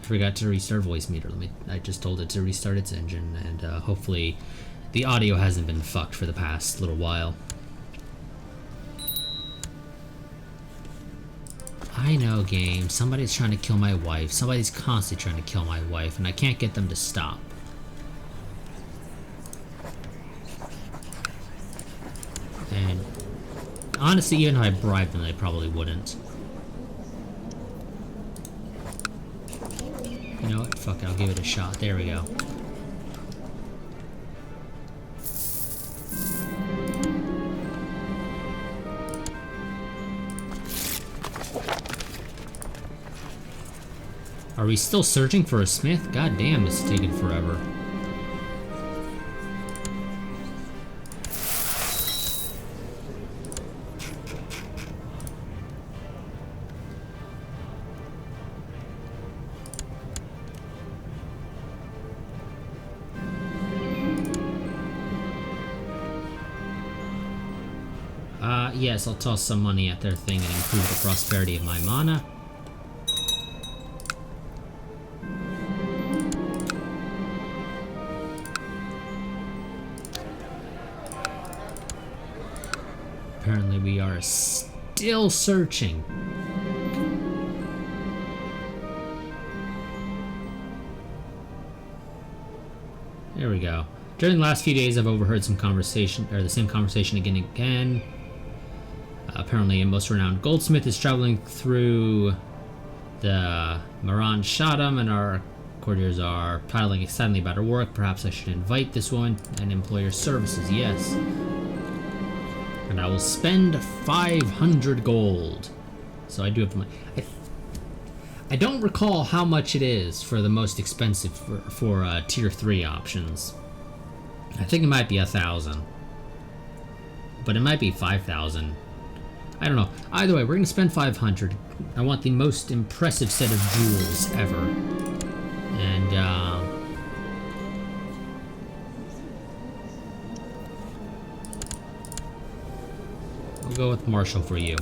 forgot to restart voice meter. I just told it to restart its engine, and hopefully the audio hasn't been fucked for the past little while. I know, game. Somebody's trying to kill my wife. Somebody's constantly trying to kill my wife, and I can't get them to stop. And honestly, even if I bribed them, they probably wouldn't. You know what? Fuck it, I'll give it a shot. There we go. Are we still searching for a smith? God damn, this is taking forever. Yes, I'll toss some money at their thing and improve the prosperity of my mana. Apparently we are still searching. There we go. During the last few days, I've overheard some conversation, or the same conversation again and again. Apparently, a most renowned goldsmith is traveling through the Maran Shaddam, and our courtiers are prattling excitedly about her work. Perhaps I should invite this woman and employ her services. Yes. And I will spend 500 gold. So I do have the money. I don't recall how much it is for the most expensive for tier 3 options. I think it might be 1,000. But it might be 5,000. I don't know. Either way, we're going to spend 500. I want the most impressive set of jewels ever. And, we'll go with Marshall for you.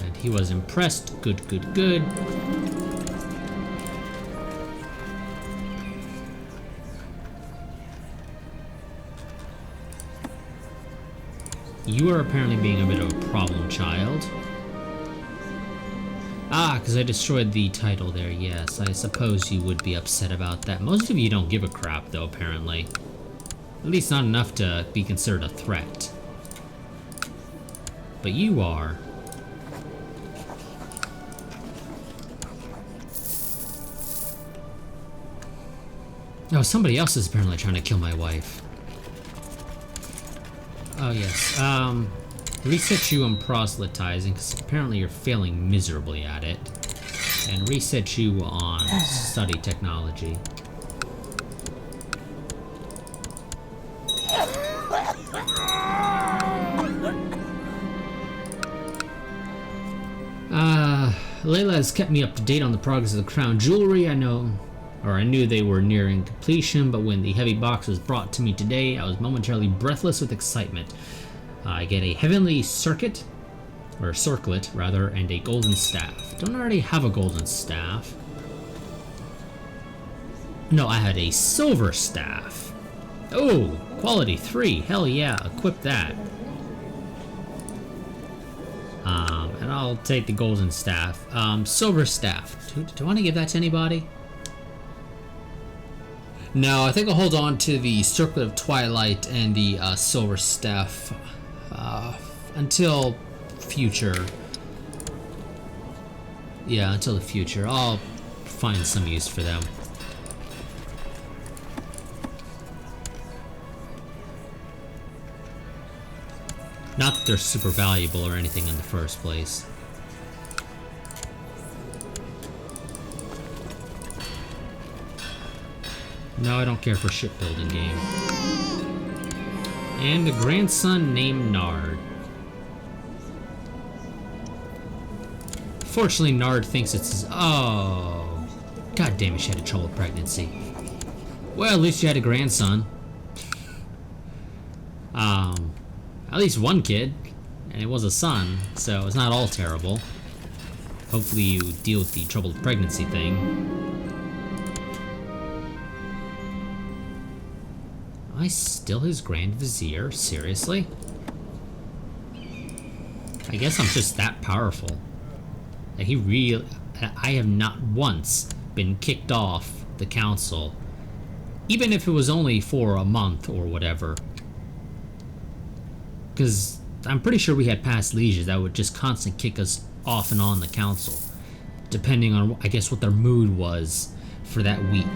And he was impressed. Good, good, good. You are apparently being a bit of a problem child. Ah, because I destroyed the title there, yes. I suppose you would be upset about that. Most of you don't give a crap, though, apparently. At least not enough to be considered a threat. But you are. Oh, somebody else is apparently trying to kill my wife. Oh, yes. Reset you on proselytizing, because apparently you're failing miserably at it. And reset you on study technology. Layla has kept me up to date on the progress of the crown jewelry. I knew they were nearing completion, but when the heavy box was brought to me today, I was momentarily breathless with excitement. I get a heavenly circlet, and a golden staff. Don't I already have a golden staff? No, I had a silver staff. Oh, quality 3. Hell yeah, equip that. And I'll take the golden staff. Silver staff. Do I want to give that to anybody? No, I think I'll hold on to the Circlet of Twilight and the Silver Staff until future. Yeah, until the future. I'll find some use for them. Not that they're super valuable or anything in the first place. No, I don't care for shipbuilding game. And a grandson named Nard. Fortunately, Nard thinks it's his... Oh. God damn it, she had a troubled pregnancy. Well, at least you had a grandson. At least one kid. And it was a son, so it's not all terrible. Hopefully you deal with the troubled pregnancy thing. Am I still his Grand Vizier? Seriously? I guess I'm just that powerful. That he really... I have not once been kicked off the council. Even if it was only for a month or whatever. Because I'm pretty sure we had past lieges that would just constantly kick us off and on the council. Depending on, I guess, what their mood was for that week.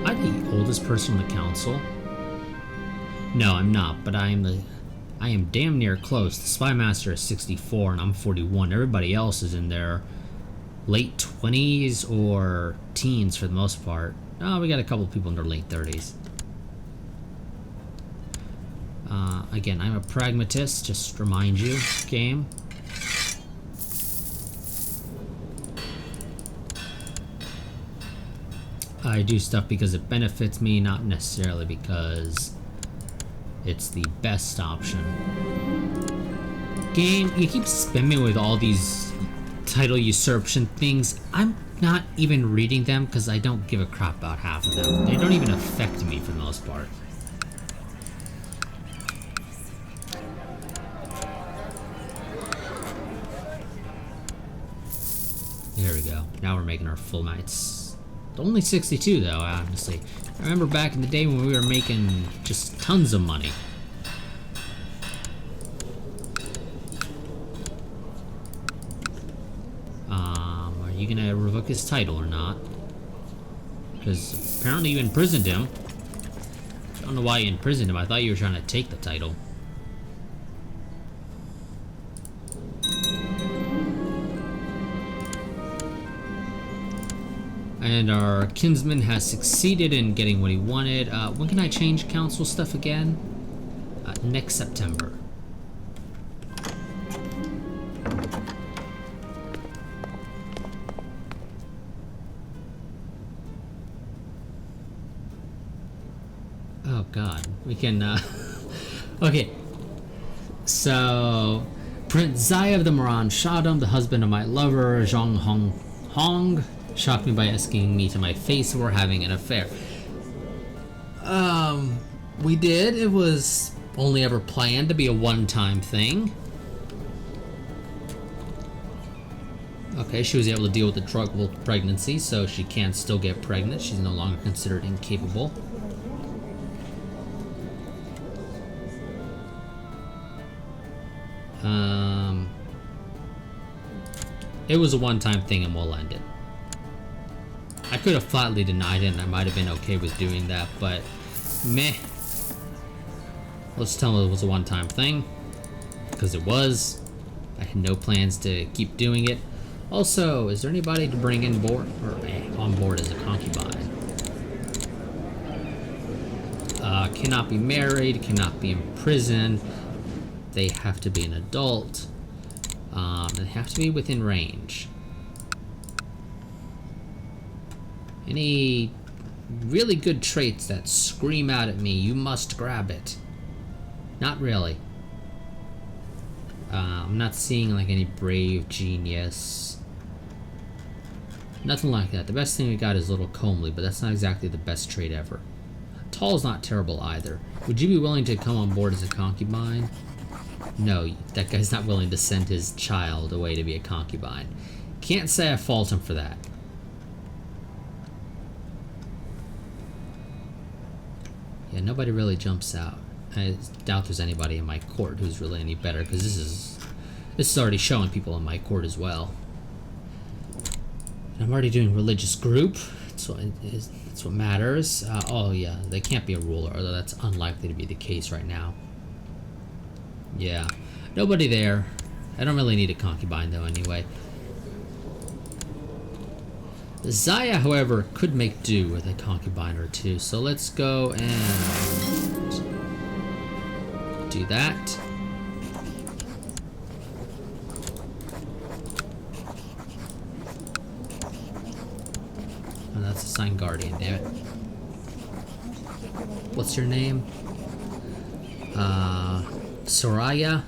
I'm the oldest person on the council. No, I'm not, but I am damn near close. The Spy Master is 64 and I'm 41. Everybody else is in their late 20s or teens for the most part. Oh, we got a couple of people in their late 30s. Again, I'm a pragmatist, just to remind you, game. I do stuff because it benefits me, not necessarily because it's the best option. Game, you keep spamming with all these title usurpation things. I'm not even reading them because I don't give a crap about half of them. They don't even affect me for the most part. There we go. Now we're making our full nights. Only 62 though, honestly. I remember back in the day when we were making just tons of money. Are you gonna revoke his title or not? Because apparently you imprisoned him. I don't know why you imprisoned him. I thought you were trying to take the title. And our kinsman has succeeded in getting what he wanted. When can I change council stuff again? Next September. Oh god, we can, okay. So, Prince Zaya of the Moran Shadam, the husband of my lover, Zhang Hong, shocked me by asking me to my face we're having an affair. We did. It was only ever planned to be a one-time thing. Okay, she was able to deal with the troubled pregnancy, so she can still get pregnant. She's no longer considered incapable. It was a one-time thing and we'll end it. I could have flatly denied it and I might have been okay with doing that, but meh. Let's tell them it was a one-time thing, because it was. I had no plans to keep doing it. Also, is there anybody to bring in board or on board as a concubine? Cannot be married, cannot be imprisoned. They have to be an adult. They have to be within range. Any really good traits that scream out at me, you must grab it. Not really. I'm not seeing like any brave genius. Nothing like that. The best thing we got is little comely, but that's not exactly the best trait ever. Tall is not terrible either. Would you be willing to come on board as a concubine? No, that guy's not willing to send his child away to be a concubine. Can't say I fault him for that. Yeah, nobody really jumps out. I doubt there's anybody in my court who's really any better, because this is already showing people in my court as well. I'm already doing religious group. That's what matters. Oh yeah, they can't be a ruler, although that's unlikely to be the case right now. Yeah, nobody there. I don't really need a concubine though anyway. Zaya, however, could make do with a concubine or two, so let's go and do that. Oh, that's a signed guardian, damn it. what's your name? Soraya?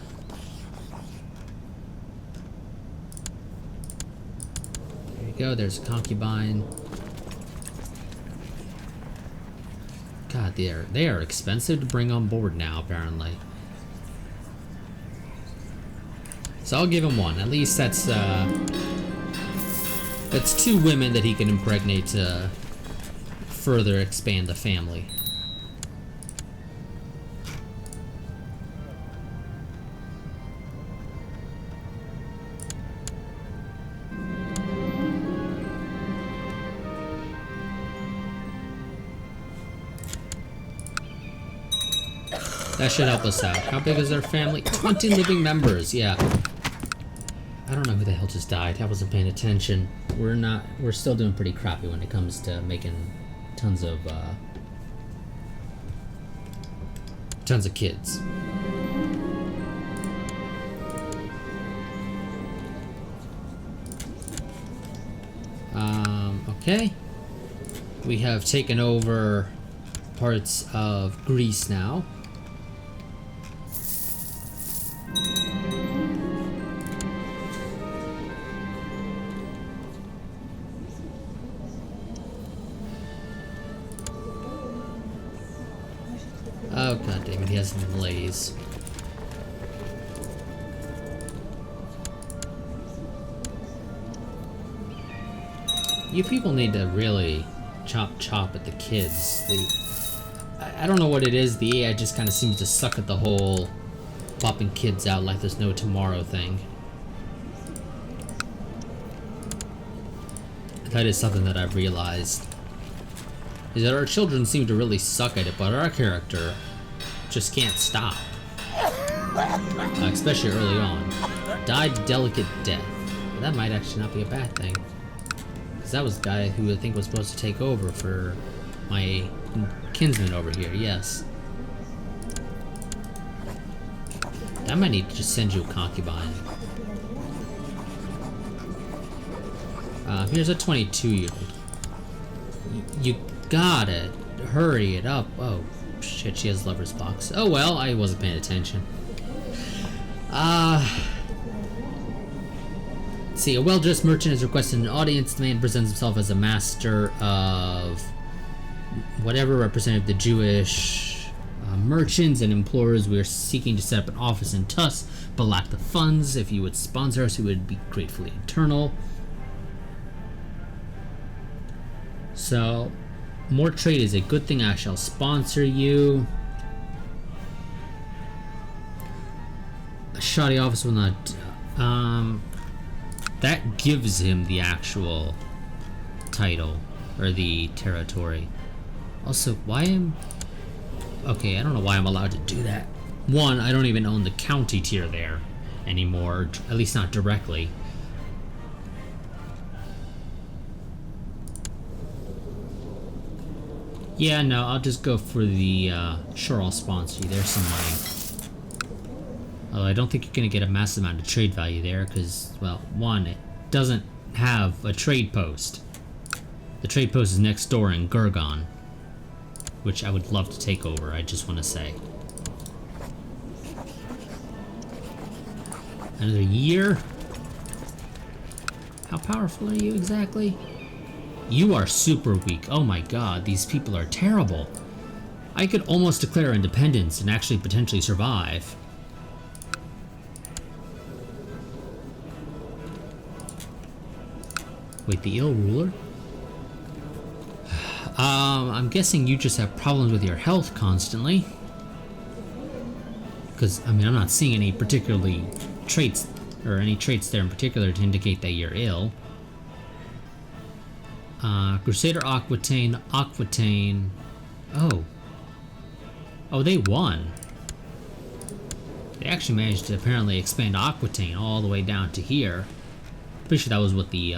There you go, there's a concubine. God, they are expensive to bring on board now, apparently. So I'll give him one. At least that's 2 women that he can impregnate to further expand the family. That should help us out. How big is our family? 20 living members, yeah. I don't know who the hell just died. I wasn't paying attention. We're still doing pretty crappy when it comes to making tons of kids. Okay. We have taken over parts of Greece now. Oh god damn it, he has some malaise. You people need to really chop at the kids. I don't know what it is, the AI just kind of seems to suck at the whole popping kids out like there's no tomorrow thing. That is something that I've realized. Is that our children seem to really suck at it, but our character just can't stop. Especially early on. Died a delicate death. But that might actually not be a bad thing. Because that was the guy who I think was supposed to take over for my kinsman over here, yes. I might need to just send you a concubine. Here's a 22-year-old. You gotta hurry it up. Oh shit, she has lover's box. Oh well, I wasn't paying attention. See, a well-dressed merchant is requested an audience. The man presents himself as a master of whatever, representative of the Jewish merchants and implores. We are seeking to set up an office in Tus, but lack the funds. If you would sponsor us, we would be gratefully eternal. So, more trade is a good thing. I shall sponsor you. A shoddy office will not. That gives him the actual title or the territory. Also, why am? Okay, I don't know why I'm allowed to do that. One, I don't even own the county tier there anymore, at least not directly. Yeah, no, I'll just go for the, sure, I'll sponsor you. There's some money. Although I don't think you're going to get a massive amount of trade value there, because, well, one, it doesn't have a trade post. The trade post is next door in Gurgon, which I would love to take over, I just want to say. Another year? How powerful are you exactly? You are super weak. Oh my god, these people are terrible. I could almost declare independence and actually potentially survive. Wait, the ill ruler? I'm guessing you just have problems with your health constantly. Because, I mean, I'm not seeing any particularly traits, or any traits there in particular to indicate that you're ill. Crusader, Aquitaine. Oh. Oh, they won. They actually managed to apparently expand Aquitaine all the way down to here. Pretty sure that was what the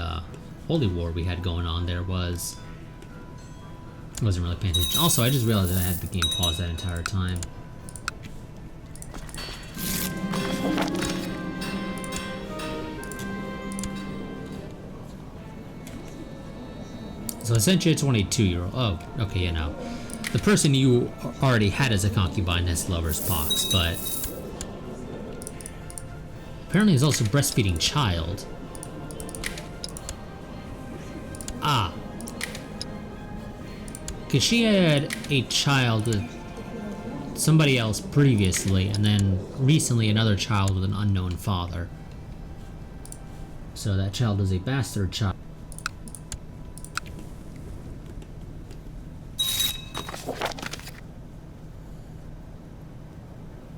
Holy War we had going on there was. I wasn't really paying attention. Also, I just realized that I had the game paused that entire time. So I sent you a 22-year-old. Oh, okay, yeah, no. the person you already had as a concubine has lover's pox, but apparently he's also breastfeeding child. Ah. Because she had a child with somebody else previously, and then recently another child with an unknown father. So that child is a bastard child.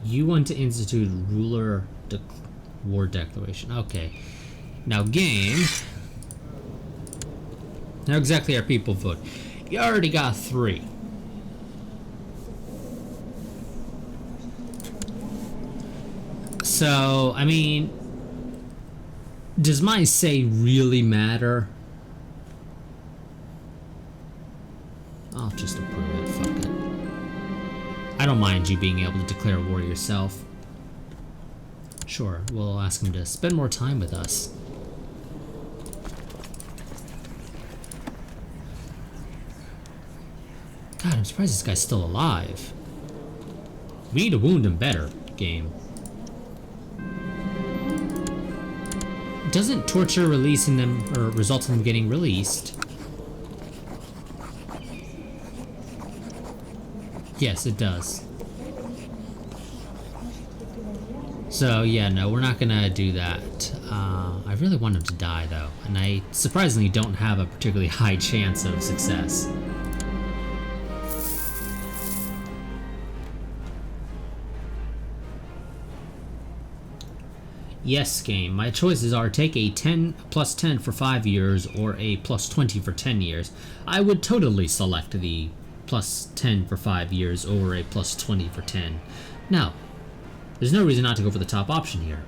You want to institute ruler war declaration. Okay. Now game. How exactly are people vote? You already got 3. So, I mean, does my say really matter? I'll just approve it, fuck it. I don't mind you being able to declare war yourself. Sure, we'll ask him to spend more time with us. God, I'm surprised this guy's still alive. We need to wound him better, game. Doesn't torture releasing them or result in them getting released? Yes, it does. So yeah, no, we're not gonna do that. I really want him to die though, and I surprisingly don't have a particularly high chance of success. Yes, game. My choices are take a 10 plus 10 for 5 years or a plus 20 for 10 years. I would totally select the plus 10 for 5 years over a plus 20 for 10. Now, there's no reason not to go for the top option here.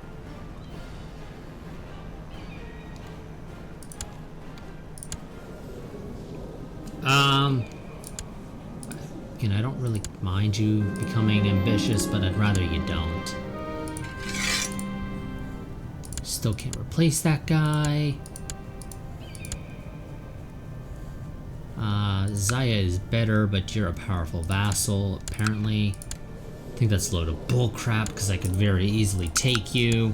Again, I don't really mind you becoming ambitious, but I'd rather you don't. Still can't replace that guy. Zaya is better, but you're a powerful vassal, apparently. I think that's a load of bullcrap, because I could very easily take you.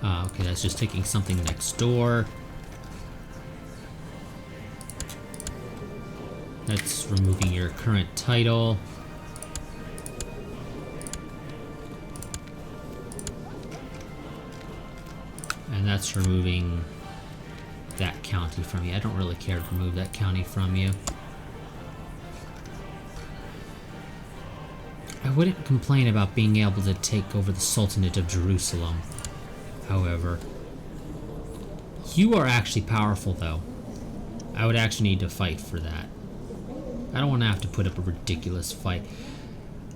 Okay, that's just taking something next door. That's removing your current title. And that's removing that county from you. I don't really care to remove that county from you. I wouldn't complain about being able to take over the Sultanate of Jerusalem, however. You are actually powerful, though. I would actually need to fight for that. I don't want to have to put up a ridiculous fight.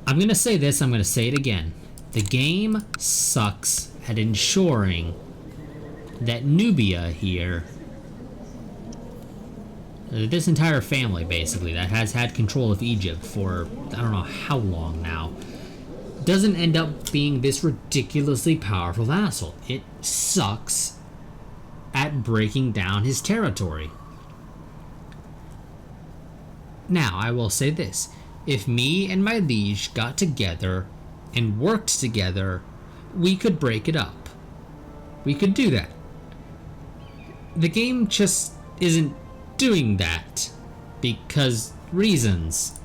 I'm going to say this, I'm going to say it again. The game sucks at ensuring that Nubia here, this entire family basically that has had control of Egypt for I don't know how long now, doesn't end up being this ridiculously powerful vassal. It sucks at breaking down his territory. Now, I will say this. If me and my liege got together and worked together, we could break it up. We could do that. The game just isn't doing that because reasons.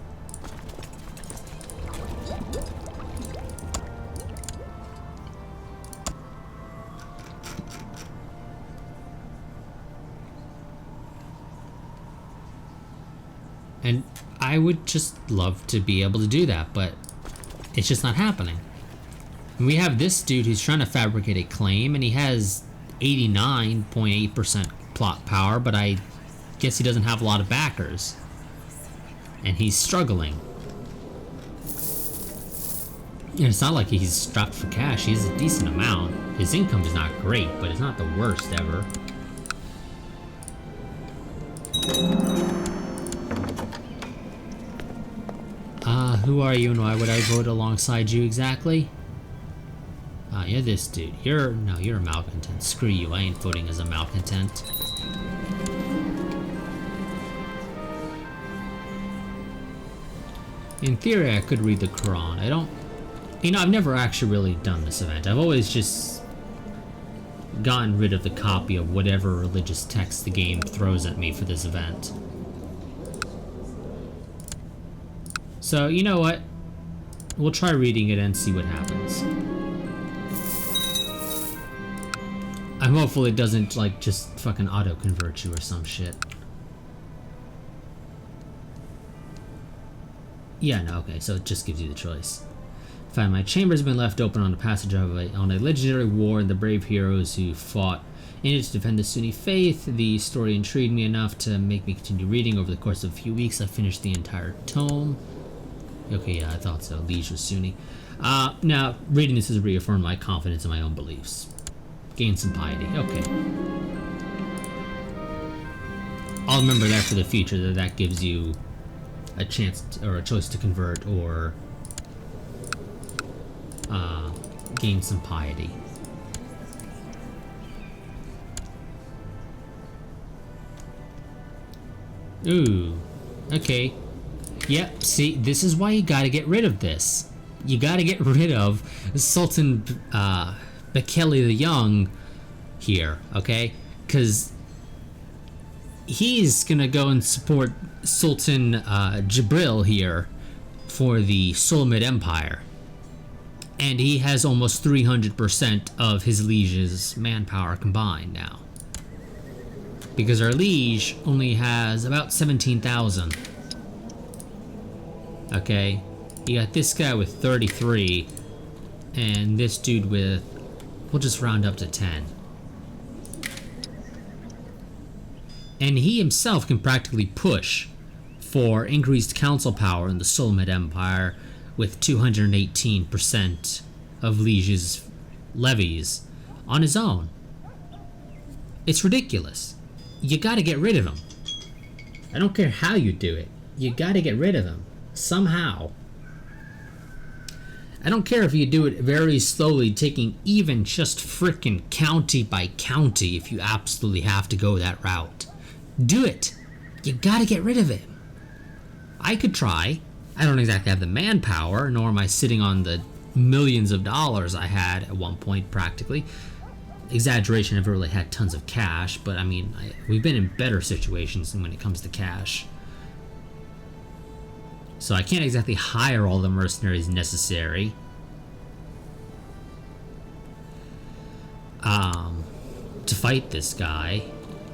And I would just love to be able to do that, but it's just not happening. And we have this dude who's trying to fabricate a claim, and he has 89.8% plot power, but I guess he doesn't have a lot of backers. And he's struggling. And it's not like he's strapped for cash. He has a decent amount. His income is not great, but it's not the worst ever. Who are you and why would I vote alongside you exactly? You're this dude. You're a malcontent. Screw you, I ain't voting as a malcontent. In theory, I could read the Quran. I don't... You know, I've never actually really done this event. I've always just gotten rid of the copy of whatever religious text the game throws at me for this event. So, you know what? We'll try reading it and see what happens. I'm hopeful it doesn't, like, just fucking auto-convert you or some shit. Yeah, no, okay, so it just gives you the choice. Find my chamber has been left open on the passage of on a legendary war and the brave heroes who fought in it to defend the Sunni faith. The story intrigued me enough to make me continue reading. Over the course of a few weeks, I finished the entire tome. Okay, yeah, I thought so. Liege was Sunni. Now, reading this has reaffirmed my confidence in my own beliefs. Gain some piety. Okay. I'll remember that for the future, that gives you a chance or a choice to convert or gain some piety. Ooh, okay. Yep, see, this is why you gotta get rid of this. You gotta get rid of Sultan Bekele the Young here, okay? Because he's gonna go and support Sultan Jibril here for the Sulamite Empire. And he has almost 300% of his liege's manpower combined now. Because our liege only has about 17,000. Okay, you got this guy with 33, and this dude with, we'll just round up to 10. And he himself can practically push for increased council power in the Sulamite Empire with 218% of liege's levies on his own. It's ridiculous. You gotta get rid of him. I don't care how you do it. You gotta get rid of him. Somehow. I don't care if you do it very slowly, taking even just frickin' county by county if you absolutely have to go that route. Do it. You gotta get rid of him. I could try. I don't exactly have the manpower, nor am I sitting on the millions of dollars I had at one point, practically. Exaggeration, I've never really had tons of cash, but I mean, we've been in better situations when it comes to cash. So I can't exactly hire all the mercenaries necessary. To fight this guy.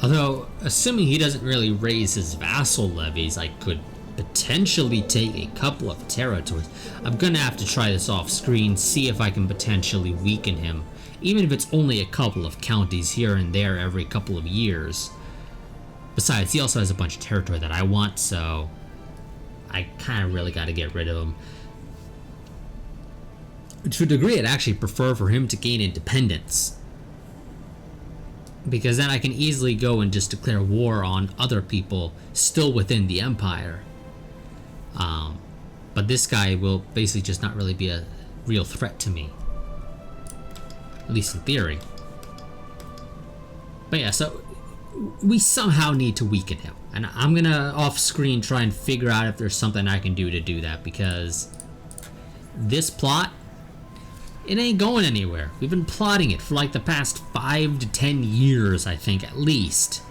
Although, assuming he doesn't really raise his vassal levies, I could potentially take a couple of territories. I'm gonna have to try this off screen, see if I can potentially weaken him. Even if it's only a couple of counties here and there every couple of years. Besides, he also has a bunch of territory that I want, so I kind of really got to get rid of him. To a degree, I'd actually prefer for him to gain independence. Because then I can easily go and just declare war on other people still within the empire. But this guy will basically just not really be a real threat to me. At least in theory. But yeah, so we somehow need to weaken him. And I'm gonna off screen try and figure out if there's something I can do to do that, because this plot, it ain't going anywhere. We've been plotting it for like the past 5 to 10 years, I think, at least.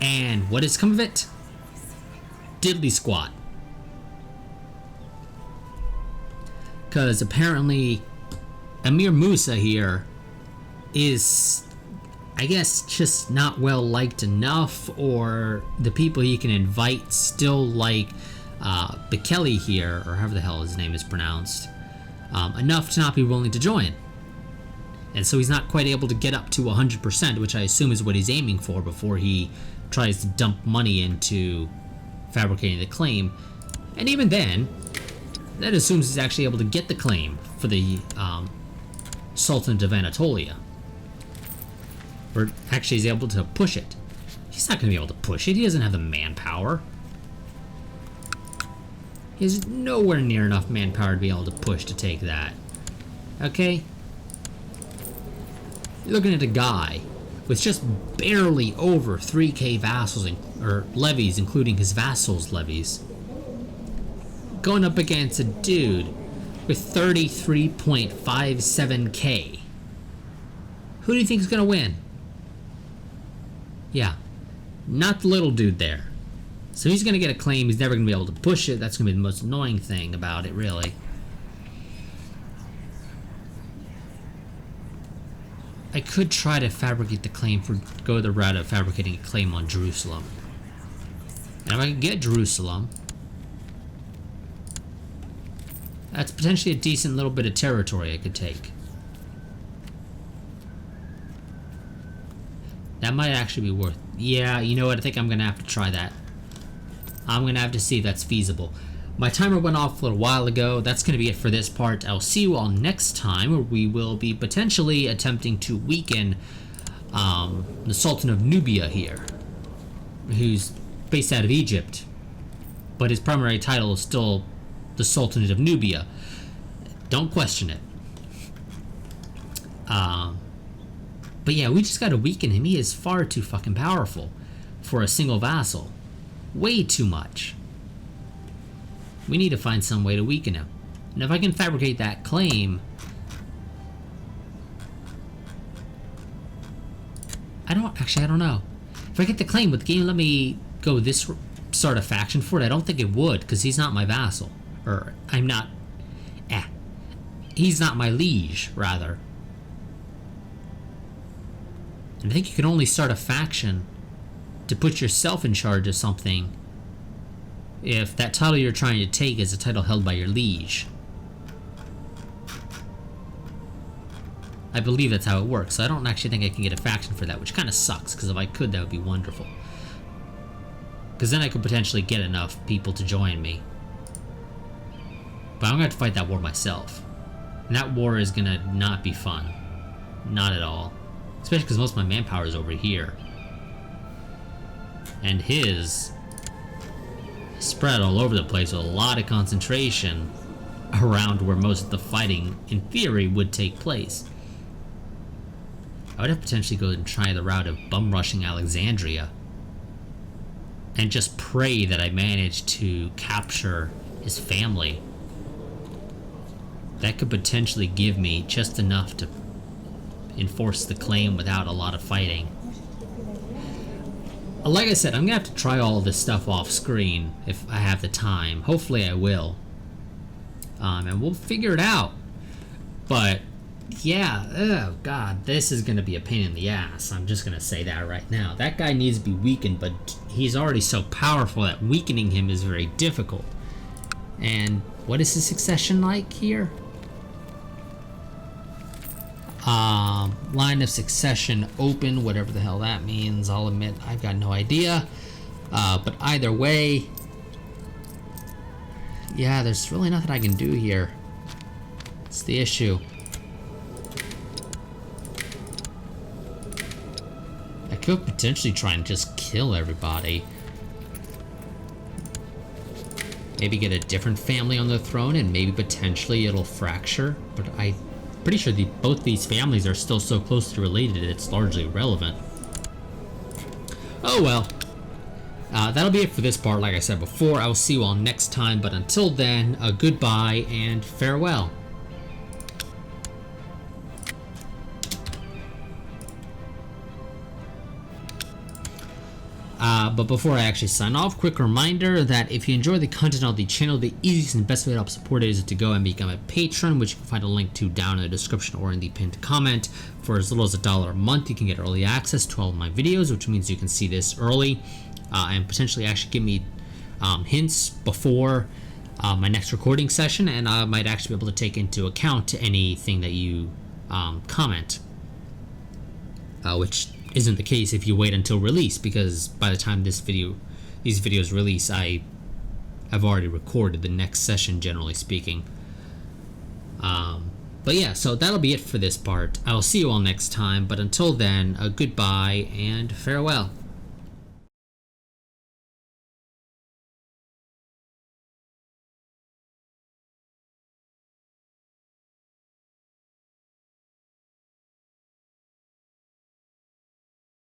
And what has come of it? Diddly squat. Because apparently Amir Musa here is, I guess, just not well liked enough, or the people he can invite still like Bekele here, or however the hell his name is pronounced, enough to not be willing to join. And so he's not quite able to get up to 100%, which I assume is what he's aiming for before he tries to dump money into fabricating the claim. And even then, that assumes he's actually able to get the claim for the Sultan of Anatolia. Or actually he's able to push it. He's not going to be able to push it. He doesn't have the manpower. He has nowhere near enough manpower to be able to push to take that. Okay? You're looking at a guy with just barely over 3k vassals, or levies, including his vassals' levies, going up against a dude with 33.57k. Who do you think is going to win? Yeah, not the little dude there. So he's going to get a claim. He's never going to be able to push it. That's going to be the most annoying thing about it, really. I could try to fabricate the claim go the route of fabricating a claim on Jerusalem. And if I can get Jerusalem, that's potentially a decent little bit of territory I could take. That might actually be worth... Yeah, you know what? I think I'm going to have to try that. I'm going to have to see if that's feasible. My timer went off a little while ago. That's going to be it for this part. I'll see you all next time, where we will be potentially attempting to weaken the Sultan of Nubia here, who's based out of Egypt, but his primary title is still the Sultanate of Nubia. Don't question it. But yeah, we just gotta weaken him. He is far too fucking powerful for a single vassal. Way too much. We need to find some way to weaken him. And if I can fabricate that claim... I don't know. If I get the claim, would the game let me go this sort of faction for it? I don't think it would, because he's not my vassal. Or, I'm not... He's not my liege, rather. And I think you can only start a faction to put yourself in charge of something if that title you're trying to take is a title held by your liege. I believe that's how it works, so I don't actually think I can get a faction for that, which kind of sucks, because if I could, that would be wonderful. Because then I could potentially get enough people to join me. But I'm going to have to fight that war myself. And that war is going to not be fun. Not at all. Especially because most of my manpower is over here. And his spread all over the place with a lot of concentration around where most of the fighting, in theory, would take place. I would have to potentially go and try the route of bum rushing Alexandria and just pray that I manage to capture his family. That could potentially give me just enough to enforce the claim without a lot of fighting. Like I said, I'm gonna have to try all of this stuff off screen if I have the time. Hopefully I will. And we'll figure it out. But yeah, oh god, this is gonna be a pain in the ass. I'm just gonna say that right now. That guy needs to be weakened, but he's already so powerful that weakening him is very difficult. And what is his succession like here? Line of succession open, whatever the hell that means. I'll admit I've got no idea. But either way, yeah, there's really nothing I can do here. It's the issue. I could potentially try and just kill everybody. Maybe get a different family on the throne and maybe potentially it'll fracture, but I'm pretty sure both these families are still so closely related it's largely irrelevant. Oh well. That'll be it for this part. Like I said before, I will see you all next time, but until then, goodbye and farewell. But before I actually sign off, quick reminder that if you enjoy the content on the channel, the easiest and best way to help support it is to go and become a patron, which you can find a link to down in the description or in the pinned comment. For as little as $1 a month, you can get early access to all of my videos, which means you can see this early and potentially actually give me hints before my next recording session, and I might actually be able to take into account anything that you comment, which isn't the case if you wait until release, because by the time these videos release, I have already recorded the next session, generally speaking. But yeah, so that'll be it for this part. I'll see you all next time, but until then, goodbye and farewell.